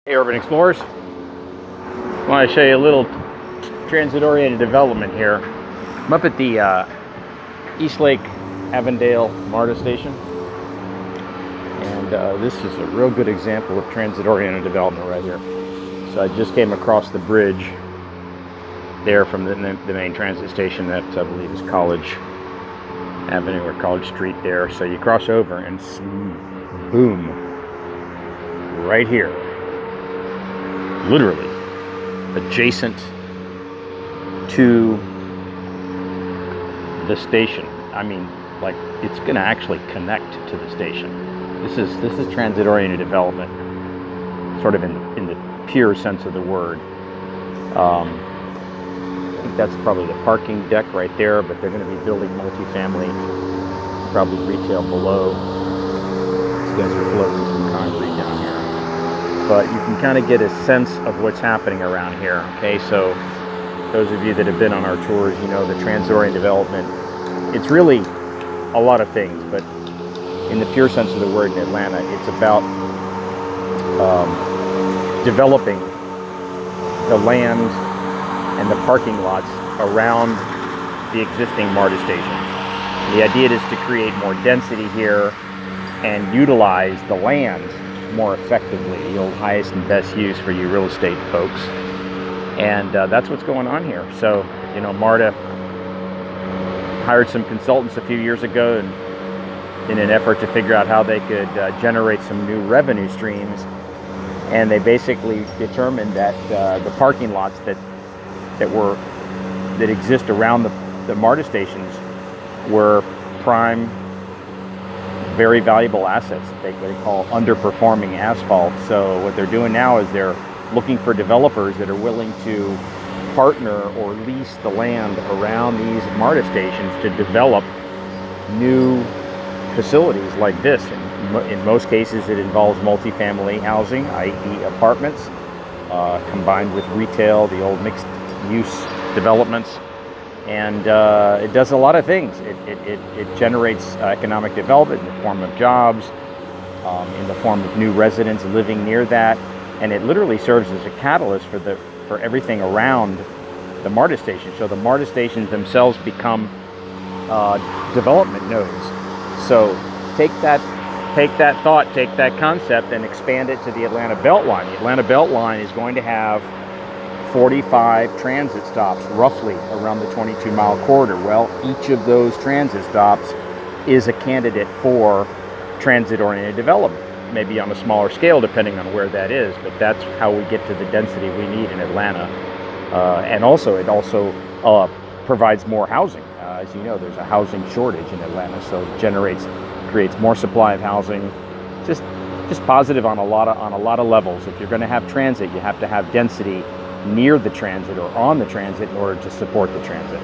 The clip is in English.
Hey Urban Explorers, I want to show you a little transit-oriented development here. I'm up at the East Lake Avondale MARTA station, and this is a real good example of transit-oriented development right here. So I just came across the bridge there from the main transit station that I believe is College Avenue or College Street there. So you cross over and boom, right here. Literally adjacent to the station. I mean, like, it's going to actually connect to the station. This is transit-oriented development, sort of in the pure sense of the word. I think that's probably the parking deck right there, but they're going to be building multifamily, probably retail below. These guys are floating some concrete down here. But you can kind of get a sense of what's happening around here. Okay, so those of you that have been on our tours, you know the transit-oriented development, it's really a lot of things, but in the pure sense of the word in Atlanta, it's about developing the land and the parking lots around the existing MARTA station. The idea is to create more density here and utilize the land more effectively, the old highest and best use for you real estate folks. And that's what's going on here. So, you know, MARTA hired some consultants a few years ago in an effort to figure out how they could generate some new revenue streams. And they basically determined that the parking lots that exist around the MARTA stations were prime, very valuable assets that they call underperforming asphalt. So what they're doing now is they're looking for developers that are willing to partner or lease the land around these MARTA stations to develop new facilities like this. In most cases, it involves multifamily housing, i.e. apartments, combined with retail, the old mixed-use developments. And it does a lot of things. It generates economic development in the form of jobs, in the form of new residents living near that, and it literally serves as a catalyst for everything around the MARTA station. So the MARTA stations themselves become development nodes. So take that thought, take that concept, and expand it to the Atlanta Beltline. The Atlanta Beltline is going to have 45 transit stops roughly around the 22-mile corridor. Well, each of those transit stops is a candidate for transit-oriented development, maybe on a smaller scale depending on where that is, but that's how we get to the density we need in Atlanta. And also, it also provides more housing. As you know, there's a housing shortage in Atlanta, so it creates more supply of housing. Just positive on a lot of levels. If you're going to have transit, you have to have density near the transit or on the transit in order to support the transit.